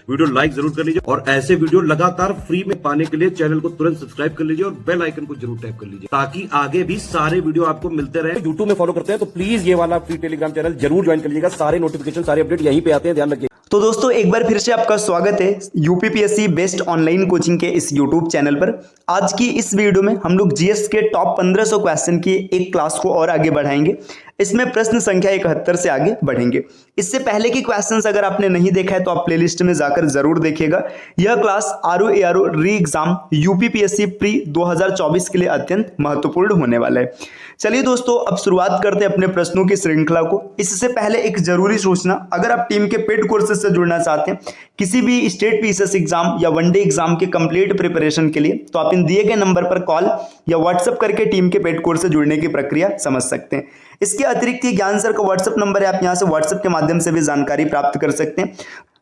Video like जरूर कर लीजिए और ऐसे वीडियो लगातार फ्री में पाने के लिए चैनल को तुरंत सब्सक्राइब कर लीजिए और बेल आइकन को जरूर टैप कर लीजिए ताकि आगे भी सारे वीडियो आपको मिलते रहे। यूट्यूब में फॉलो करते हैं तो प्लीज ये वाला फ्री टेलीग्राम चैनल जरूर ज्वाइन कर लीजिएगा। सारे नोटिफिकेशन सारे अपडेट यहीं पे आते हैं, ध्यान रखिए। तो दोस्तों एक बार फिर से आपका स्वागत है यूपीपीएससी बेस्ट ऑनलाइन कोचिंग के इस यूट्यूब चैनल पर। आज की इस वीडियो में हम लोग जीएस के टॉप 1500 क्वेश्चन की एक क्लास को और आगे बढ़ाएंगे। इसमें प्रश्न संख्या 71 से आगे बढ़ेंगे। इससे पहले की क्वेश्चंस अगर आपने नहीं देखा है तो आप प्लेलिस्ट में जाकर जरूर देखिएगा। यह क्लास आरओ एआरओ री एग्जाम यूपीपीएससी प्री 2024 के लिए अत्यंत महत्वपूर्ण होने वाला है। चलिए दोस्तों अब शुरुआत करते हैं अपने प्रश्नों की श्रृंखला को। इससे पहले एक जरूरी सूचना, अगर आप टीम के पेड कोर्सेज से जुड़ना चाहते हैं किसी भी स्टेट पीसीएस एग्जाम या वनडे एग्जाम के कंप्लीट प्रिपरेशन के लिए, तो आप इन दिए गए नंबर पर कॉल या व्हाट्सएप करके टीम के पेड कोर्स से जुड़ने की प्रक्रिया समझ सकते हैं। इसके अतिरिक्त ये ज्ञान सर का व्हाट्सएप नंबर है, आप यहां से व्हाट्सएप के माध्यम से भी जानकारी प्राप्त कर सकते हैं।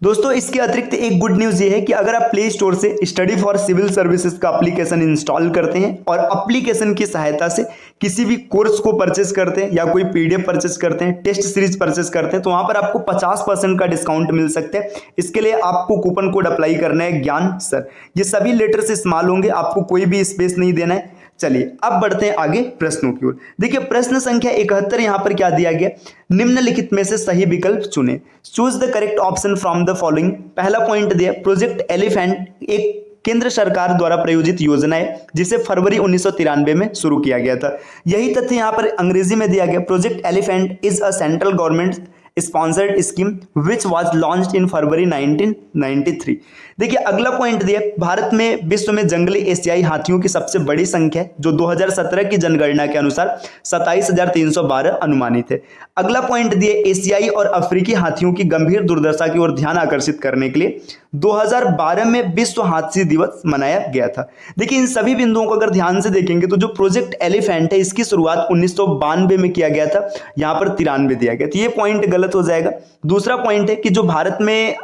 दोस्तों इसके अतिरिक्त एक गुड न्यूज ये है कि अगर आप प्ले स्टोर से स्टडी फॉर सिविल सर्विसेज का एप्लीकेशन इंस्टॉल करते हैं और एप्लीकेशन की सहायता से किसी भी कोर्स को परचेस करते हैं या कोई पीडीएफ परचेस करते हैं, टेस्ट सीरीज परचेस करते हैं, तो वहां पर आपको 50% का डिस्काउंट मिल सकता है। इसके लिए आपको कूपन कोड अप्लाई करना है ज्ञान सर। ये सभी लेटर से इस्तेमाल होंगे, आपको कोई भी स्पेस नहीं देना है। चलिए अब बढ़ते हैं आगे प्रश्नों की ओर। देखिए प्रश्न संख्या 71 यहां पर क्या दिया गया, निम्नलिखित में से सही विकल्प चुने। Choose the correct option from the following. पहला पॉइंट दिया प्रोजेक्ट एलिफेंट एक केंद्र सरकार द्वारा प्रायोजित योजना है जिसे फरवरी 1993 में शुरू किया गया था। यही तथ्य यहां पर अंग्रेजी में दिया गया, project elephant is a central government sponsored scheme which was launched in February 1993। देखिए अगला पॉइंट दिया, भारत में विश्व में जंगली एशियाई हाथियों की सबसे बड़ी संख्या जो 2017 की जनगणना के अनुसार 27,312 अनुमानित है। अगला पॉइंट दिया, एशियाई और अफ्रीकी हाथियों की गंभीर दुर्दशा की ओर ध्यान आकर्षित करने के लिए 2012 में विश्व हाथी दिवस मनाया गया था। देखिए इन सभी बिंदुओं को अगर ध्यान से देखेंगे तो जो प्रोजेक्ट एलिफेंट है इसकी शुरुआत 1992 में किया गया था, यहाँ पर 93 दिया गया, तो ये पॉइंट गलत हो जाएगा। दूसरा पॉइंट है कि जो भारत में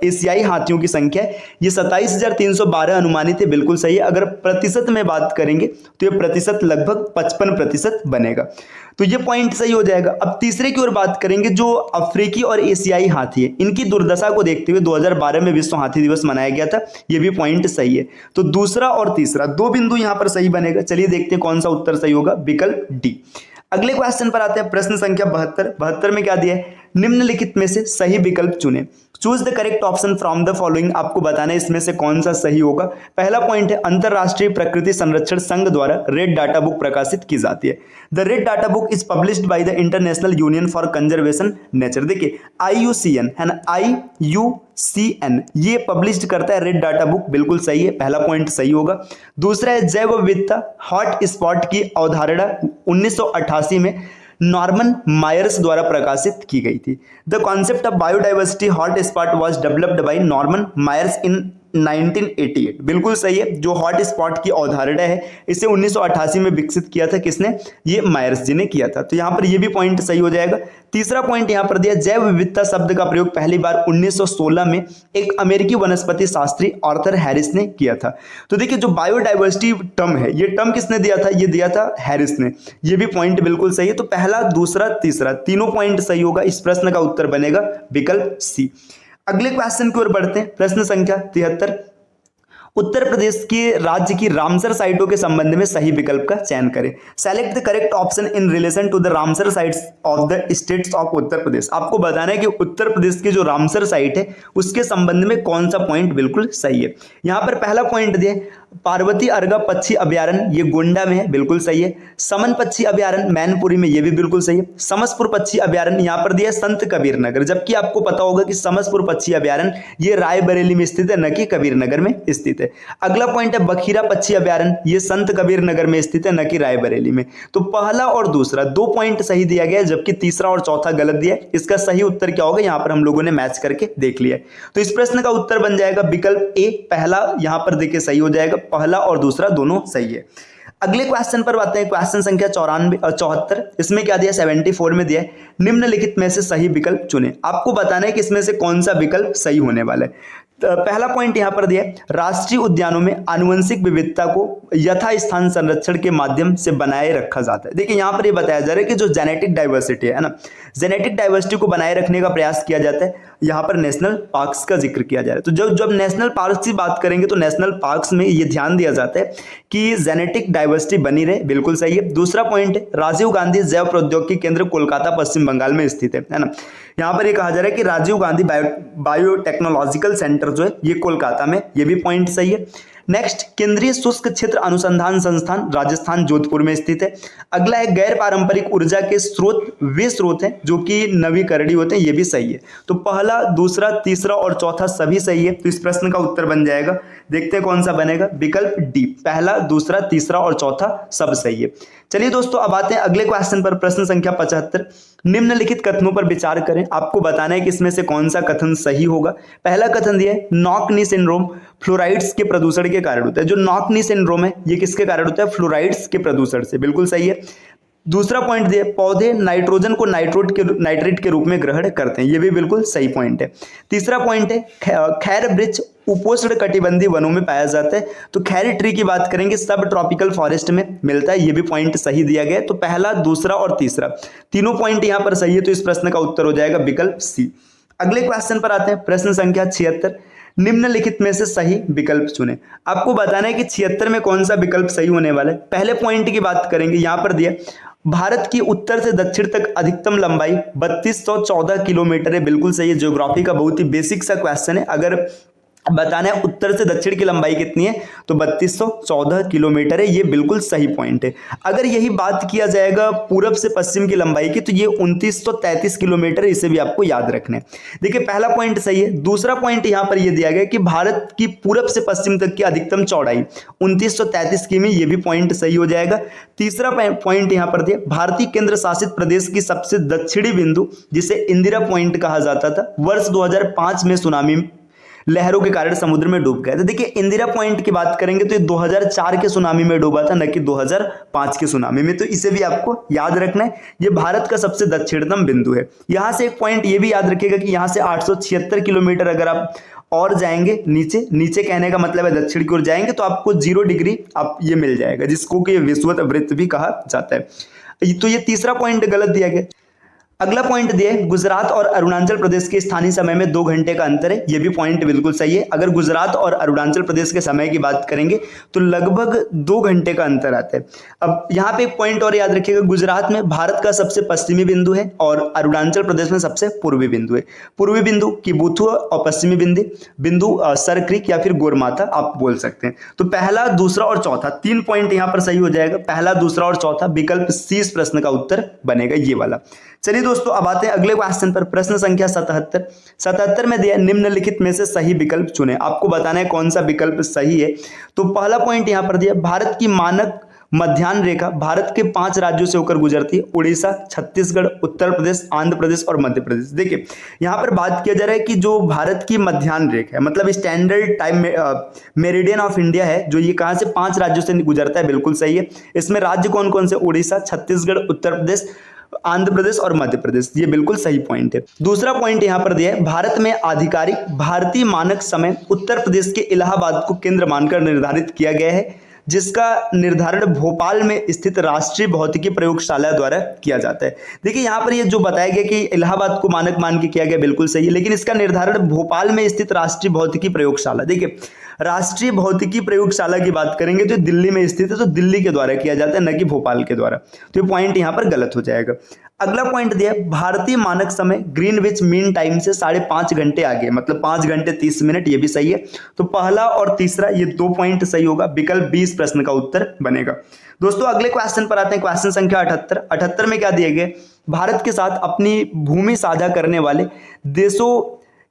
एशियाई हाथियों की संख्या है ये 27,312 अनुमानित है, बिल्कुल सही है। अगर प्रतिशत में बात करेंगे तो ये प्रतिशत लगभग 55% बनेगा, तो ये पॉइंट सही हो जाएगा। अब तीसरे की ओर बात करेंगे, जो अफ्रीकी और एशियाई हाथी है इनकी दुर्दशा को देखते हुए 2012 में विश्व हाथी दिवस मनाया गया था, ये भी पॉइंट सही है। तो दूसरा और तीसरा दो बिंदु यहां पर सही बनेगा। चलिए देखते हैं कौन सा उत्तर सही होगा, विकल्प डी। अगले क्वेश्चन पर आते हैं, प्रश्न संख्या 72 में क्या दिया है, निम्नलिखित में से सही विकल्प चुने। Choose the correct option from the following, आपको बताना है इसमें से कौन सा सही होगा। पहला पॉइंट है अंतरराष्ट्रीय प्रकृति संरक्षण संघ द्वारा रेड डाटा बुक प्रकाशित की जाती है। The red data book is published by the international union for conservation nature. देखिए IUCN है ना, IUCN ये पब्लिश करता है रेड डाटा बुक, बिल्कुल सही है, पहला पॉइंट सही होगा। दूसरा है जैव विविधता हॉट स्पॉट की अवधारणा 1988 में नॉर्मन मायर्स द्वारा प्रकाशित की गई थी। The concept of biodiversity hot spot was developed by Norman Myers in 1988, बिल्कुल सही है। जो हॉट स्पॉट की अवधारणा है इसे 1988 में विकसित किया था, किसने, ये मायर्स जी ने किया था, तो यहां पर ये भी पॉइंट सही हो जाएगा। तीसरा पॉइंट यहां पर दिया, जैव विविधता शब्द का प्रयोग पहली बार 1916 में एक अमेरिकी वनस्पति शास्त्री आर्थर हैरिस ने किया था। तो देखिए जो बायोडाइवर्सिटी टर्म है ये टर्म किसने दिया था, ये दिया था हैरिस ने, ये भी पॉइंट बिल्कुल सही है। तो पहला दूसरा तीसरा तीनों पॉइंट सही होगा, इस प्रश्न का उत्तर बनेगा विकल्प सी। अगले क्वेश्चन की ओर बढ़ते हैं, प्रश्न संख्या 73, उत्तर प्रदेश के राज्य की रामसर साइटों के संबंध में सही विकल्प का चयन करें। Select the correct option in relation to the Ramsar sites of the states of Uttar Pradesh. आपको बताना है कि उत्तर प्रदेश की जो रामसर साइट है उसके संबंध में कौन सा पॉइंट बिल्कुल सही है। यहां पर पहला पॉइंट दिया पार्वती अर्गा पक्षी अभ्यारण्य, ये गोंडा में है, बिल्कुल सही है। समन पक्षी अभ्यारण्य मैनपुरी में, ये भी बिल्कुल सही है। समसपुर पक्षी अभ्यारण्य यहां पर दिया संत कबीर नगर, जबकि आपको पता होगा कि समसपुर पक्षी अभ्यारण्य ये रायबरेली में स्थित है, न कि कबीर नगर में स्थित है। अगला पॉइंट है बखीरा पक्षी अभ्यारण्य, ये संत कबीर नगर में स्थित है, न कि रायबरेली में। तो पहला और दूसरा दो पॉइंट सही दिया गया, जबकि तीसरा और चौथा गलत दिया। इसका सही उत्तर क्या होगा, यहां पर हम लोगों ने मैच करके देख लिया है। तो इस प्रश्न का उत्तर बन जाएगा विकल्प ए, पहला यहां पर देखिए सही हो जाएगा, पहला और दूसरा दोनों सही है। अगले क्वेश्चन पर आते हैं, क्वेश्चन संख्या 74, इसमें क्या दिया, 74 में दिया है निम्नलिखित में से सही विकल्प चुने। आपको बताना है कि इसमें से कौन सा विकल्प सही होने वाला है। पहला पॉइंट यहां पर दिया है, राष्ट्रीय उद्यानों में आनुवंशिक विविधता को यथास्थान संरक्षण के माध्यम से बनाए रखा जाता है। देखिए यहां पर ये बताया जा रहा है कि जो जेनेटिक डाइवर्सिटी है ना, जेनेटिक डाइवर्सिटी को बनाए रखने का प्रयास किया जाता है। यहां पर नेशनल पार्क्स का जिक्र किया जा रहा है। तो जब नेशनल पार्क्स की बात करेंगे तो नेशनल पार्क्स में ये ध्यान दिया जाता है कि जेनेटिक डाइवर्सिटी बनी रहे, बिल्कुल सही है। दूसरा पॉइंट है, राजीव गांधी जैव प्रौद्योगिकी केंद्र कोलकाता पश्चिम बंगाल में स्थित है ना। यहां पर ये कहा जा रहा है कि राजीव गांधी बायोटेक्नोलॉजिकल सेंटर जो है ये कोलकाता में, ये भी पॉइंट सही है। नेक्स्ट, केंद्रीय शुष्क क्षेत्र अनुसंधान संस्थान राजस्थान जोधपुर में स्थित है। अगला है, गैर पारंपरिक ऊर्जा के स्रोत वे स्रोत हैं जो कि नवीकरणीय होते हैं, ये भी सही है। तो पहला, दूसरा, तीसरा और चौथा सभी सही है। तो इस प्रश्न का उत्तर बन जाएगा, देखते हैं कौन सा बनेगा, विकल्प डी, पहला, दूसरा, तीसरा और चौथा सब सही है। चलिए दोस्तों अब आते हैं अगले क्वेश्चन पर, प्रश्न संख्या 75। निम्नलिखित कथनों पर विचार करें, आपको बताना है कि इसमें से कौन सा कथन सही होगा। पहला कथन दिया है, नॉक नी सिंड्रोम फ्लोराइड्स के प्रदूषण के कारण होता है। जो नॉक नी सिंड्रोम है ये किसके कारण होता है, फ्लोराइड्स के प्रदूषण से, बिल्कुल सही है। दूसरा पॉइंट दिया, पौधे नाइट्रोजन को नाइट्रेट के रूप में ग्रहण करते हैं, ये भी बिल्कुल सही पॉइंट है। तीसरा पॉइंट है, खैर वृक्ष उपोष्ण कटिबंधीय वनों में पाया जाता है। तो खैर ट्री की बात करेंगे सब ट्रॉपिकल फॉरेस्ट में मिलता है, ये भी पॉइंट सही दिया गया है। तो पहला, दूसरा और तीसरा तीनों पॉइंट यहां पर सही है। तो इस प्रश्न का उत्तर हो जाएगा विकल्प सी। अगले क्वेश्चन पर आते हैं, प्रश्न संख्या 76। निम्नलिखित में से सही विकल्प चुनें। आपको बताना है कि 76 में कौन सा विकल्प सही होने वाला है। पहले पॉइंट की बात करेंगे, यहां पर दिया, भारत की उत्तर से दक्षिण तक अधिकतम लंबाई 3214 किलोमीटर है, बिल्कुल सही है। ज्योग्राफी का बहुत ही बेसिक सा क्वेश्चन है। अगर बताना है उत्तर से दक्षिण की लंबाई कितनी है तो 3214 किलोमीटर है, ये बिल्कुल सही पॉइंट है। अगर यही बात किया जाएगा पूरब से पश्चिम की लंबाई की तो ये 2933 किलोमीटर है, इसे भी आपको याद रखना है। देखिए पहला पॉइंट सही है। दूसरा पॉइंट यहां पर यह दिया गया कि भारत की पूरब से पश्चिम तक की अधिकतम चौड़ाई 2933 किमी, ये भी पॉइंट सही हो जाएगा। तीसरा पॉइंट यहां पर दिया, भारतीय केंद्र शासित प्रदेश की सबसे दक्षिणी बिंदु जिसे इंदिरा पॉइंट कहा जाता था, वर्ष 2005 में सुनामी लहरों के कारण समुद्र में डूब गया था। देखिए इंदिरा पॉइंट की बात करेंगे तो ये 2004 के सुनामी में डूबा था, न कि 2005 के सुनामी में। तो इसे भी आपको याद रखना है, ये भारत का सबसे दक्षिणतम बिंदु है। यहां से एक पॉइंट ये भी याद रखिएगा कि यहां से 876 किलोमीटर अगर आप और जाएंगे नीचे, नीचे कहने का मतलब है दक्षिण की ओर जाएंगे तो आपको 0 डिग्री आप ये मिल जाएगा, जिसको कि विषुवत वृत्त भी कहा जाता है। तो ये तीसरा पॉइंट गलत दिया गया। अगला पॉइंट दिया है, गुजरात और अरुणाचल प्रदेश के स्थानीय समय में 2 घंटे का अंतर है, यह भी पॉइंट बिल्कुल सही है। अगर गुजरात और अरुणाचल प्रदेश के समय की बात करेंगे तो लगभग 2 घंटे का अंतर आता है। अब यहाँ पे एक पॉइंट और याद रखिएगा, गुजरात में भारत का सबसे पश्चिमी बिंदु है और अरुणाचल प्रदेश में सबसे पूर्वी बिंदु है। पूर्वी बिंदु किबुथुआ और पश्चिमी बिंदु सर क्रीक या फिर गोरमाथा आप बोल सकते हैं। तो पहला, दूसरा और चौथा 3 पॉइंट यहाँ पर सही हो जाएगा। पहला, दूसरा और चौथा, विकल्प सी इस प्रश्न का उत्तर बनेगा, ये वाला। चलिए दोस्तों अब आते हैं अगले क्वेश्चन पर, प्रश्न संख्या 77 में दिया निम्नलिखित में से सही विकल्प चुने। आपको बताना है कौन सा विकल्प सही है। तो पहला पॉइंट यहां पर दिया, भारत की मानक मध्याह्न रेखा भारत के 5 राज्यों से होकर गुजरती है, उड़ीसा, छत्तीसगढ़, उत्तर प्रदेश, आंध्र प्रदेश और मध्य प्रदेश। देखिए यहां पर बात किया जा रहा है कि जो भारत की मध्याह्न रेखा है, मतलब standard time meridian of India है, जो ये कहां से 5 राज्यों से गुजरता है, बिल्कुल सही है। इसमें राज्य कौन कौन से, उड़ीसा, छत्तीसगढ़, उत्तर प्रदेश, आंध्र प्रदेश और मध्य प्रदेश, ये बिल्कुल सही पॉइंट है। दूसरा पॉइंट यहां पर दिया है, भारत में आधिकारिक भारतीय मानक समय उत्तर प्रदेश के इलाहाबाद को केंद्र मानकर निर्धारित किया गया है, जिसका निर्धारण भोपाल में स्थित राष्ट्रीय भौतिकी प्रयोगशाला द्वारा किया जाता है। देखिए यहां पर ये जो बताया गया कि इलाहाबाद को मानक मान के किया गया, बिल्कुल सही है, लेकिन इसका निर्धारण भोपाल में स्थित राष्ट्रीय भौतिकी प्रयोगशाला, देखिए राष्ट्रीय भौतिकी प्रयोगशाला की बात करेंगे तो दिल्ली में स्थित है, तो दिल्ली के द्वारा किया जाता है, न कि भोपाल के द्वारा। तो ये पॉइंट यहां पर गलत हो जाएगा। अगला पॉइंट दिया, भारतीय मानक समय ग्रीनविच मीन टाइम से 5.5 घंटे आगे, मतलब 5 घंटे 30 मिनट, ये भी सही है। तो पहला और तीसरा ये 2 पॉइंट सही होगा, विकल्प 20 प्रश्न का उत्तर बनेगा। दोस्तों अगले क्वेश्चन पर आते हैं, क्वेश्चन संख्या 78 में क्या दिए गए, भारत के साथ अपनी भूमि साझा करने वाले देशों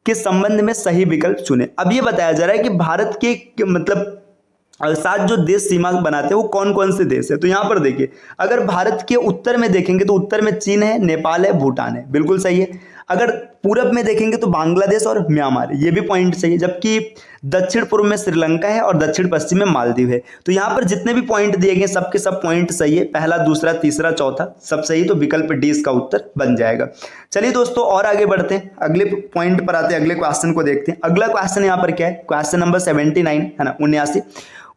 के संबंध में सही विकल्प चुने। अब ये बताया जा रहा है कि भारत के मतलब साथ जो देश सीमा बनाते हैं वो कौन कौन से देश है। तो यहां पर देखिए, अगर भारत के उत्तर में देखेंगे तो उत्तर में चीन है, नेपाल है, भूटान है, बिल्कुल सही है। अगर पूरब में देखेंगे तो बांग्लादेश और म्यांमार, ये भी पॉइंट सही है, जबकि दक्षिण पूर्व में श्रीलंका है और दक्षिण पश्चिम में मालदीव है। तो यहाँ पर जितने भी पॉइंट दिए गए सबके सब पॉइंट सही है, पहला, दूसरा, तीसरा, चौथा सब सही, तो विकल्प डी इसका उत्तर बन जाएगा। चलिए दोस्तों और आगे बढ़ते हैं, अगले पॉइंट पर आते हैं, अगले क्वेश्चन को देखते हैं। अगला क्वेश्चन यहाँ पर क्या है, क्वेश्चन नंबर 79 है ना,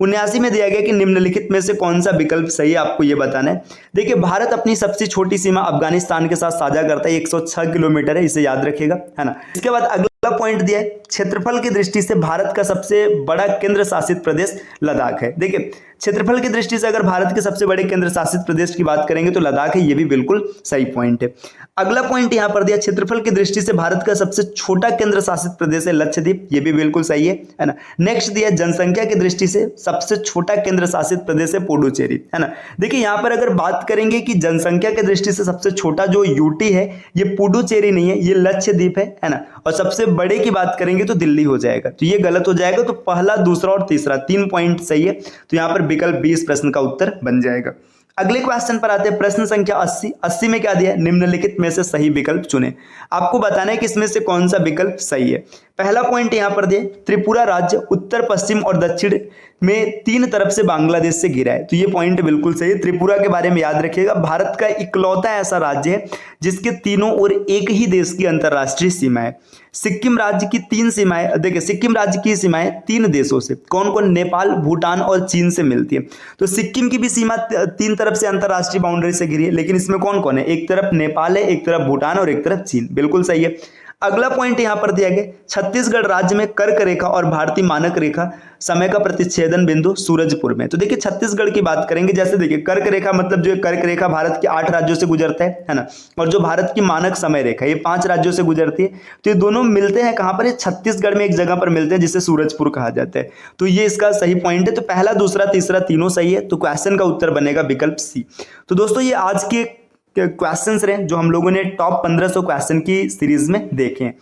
79 में दिया गया कि निम्नलिखित में से कौन सा विकल्प सही है, आपको यह बताना है। देखिए भारत अपनी सबसे छोटी सीमा अफगानिस्तान के साथ साझा करता है, 106 किलोमीटर है, इसे याद रखिएगा, है ना। इसके बाद अगला पॉइंट दिया है, क्षेत्रफल की दृष्टि से भारत का सबसे बड़ा केंद्र शासित प्रदेश लद्दाख है। देखिए क्षेत्रफल की दृष्टि से अगर भारत के सबसे बड़े केंद्र शासित प्रदेश की बात करेंगे तो लद्दाख है, ये भी बिल्कुल सही पॉइंट है। अगला पॉइंट यहां पर दिया, क्षेत्रफल की दृष्टि से भारत का सबसे छोटा केंद्र शासित प्रदेश है लक्षद्वीप, ये भी बिल्कुल सही है ना। नेक्स्ट दिया, जनसंख्या की दृष्टि से सबसे छोटा केंद्र शासित प्रदेश है पुडुचेरी, है ना। देखिए यहां पर अगर बात करेंगे कि जनसंख्या की दृष्टि से सबसे छोटा जो यूटी है ये पुडुचेरी नहीं है, ये लक्षद्वीप है ना। और सबसे बड़े की बात करेंगे तो दिल्ली हो जाएगा, तो ये गलत हो जाएगा। तो पहला, दूसरा और तीसरा 3 पॉइंट सही है, तो यहां पर विकल्प 20 प्रश्न का उत्तर बन जाएगा। अगले क्वेश्चन पर आते हैं, प्रश्न संख्या 80 में क्या दिया है, निम्नलिखित में से सही विकल्प चुने। आपको बताना है कि इसमें से कौन सा विकल्प सही है। पहला पॉइंट यहां पर दिया, त्रिपुरा राज्य उत्तर, पश्चिम और दक्षिण में 3 तरफ से बांग्लादेश से घिरा है, तो ये पॉइंट बिल्कुल सही है। त्रिपुरा के बारे में याद रखिएगा, भारत का इकलौता ऐसा राज्य है जिसके तीनों ओर एक ही देश की अंतरराष्ट्रीय सीमा है। सिक्किम राज्य की 3 सीमाएं, देखिए सिक्किम राज्य की सीमाएं 3 देशों से, कौन कौन, नेपाल, भूटान और चीन से मिलती है। तो सिक्किम की भी सीमा 3 तरफ से अंतरराष्ट्रीय बाउंड्री से घिरी है, लेकिन इसमें कौन कौन है, एक तरफ नेपाल है, एक तरफ भूटान और एक तरफ चीन, बिल्कुल सही है। अगला पॉइंट यहां पर दिया गया, छत्तीसगढ़ राज्य में कर्क रेखा और भारतीय मानक रेखा समय का प्रतिच्छेदन बिंदु सूरजपुर में। तो देखिए छत्तीसगढ़ की बात करेंगे, जैसे देखिए कर्क रेखा मतलब जो कर्क रेखा भारत के 8 राज्यों से गुजरता है ना, और जो भारत की मानक समय रेखा ये 5 राज्यों से गुजरती है। तो ये दोनों मिलते हैं कहां पर, ये छत्तीसगढ़ में एक जगह पर मिलते हैं जिसे सूरजपुर कहा जाता है। तो ये इसका सही पॉइंट है। तो पहला, दूसरा, तीसरा तीनों सही है, तो क्वेश्चन का उत्तर बनेगा विकल्प सी। तो दोस्तों ये आज के क्वेश्चंस रहे जो हम लोगों ने टॉप 1500 क्वेश्चन की सीरीज में देखे हैं।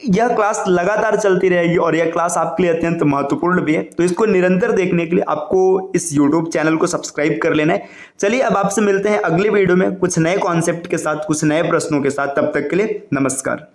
यह क्लास लगातार चलती रहेगी और यह क्लास आपके लिए अत्यंत महत्वपूर्ण भी है, तो इसको निरंतर देखने के लिए आपको इस YouTube चैनल को सब्सक्राइब कर लेना है। चलिए अब आपसे मिलते हैं अगले वीडियो में कुछ नए कॉन्सेप्ट के साथ, कुछ नए प्रश्नों के साथ। तब तक के लिए नमस्कार।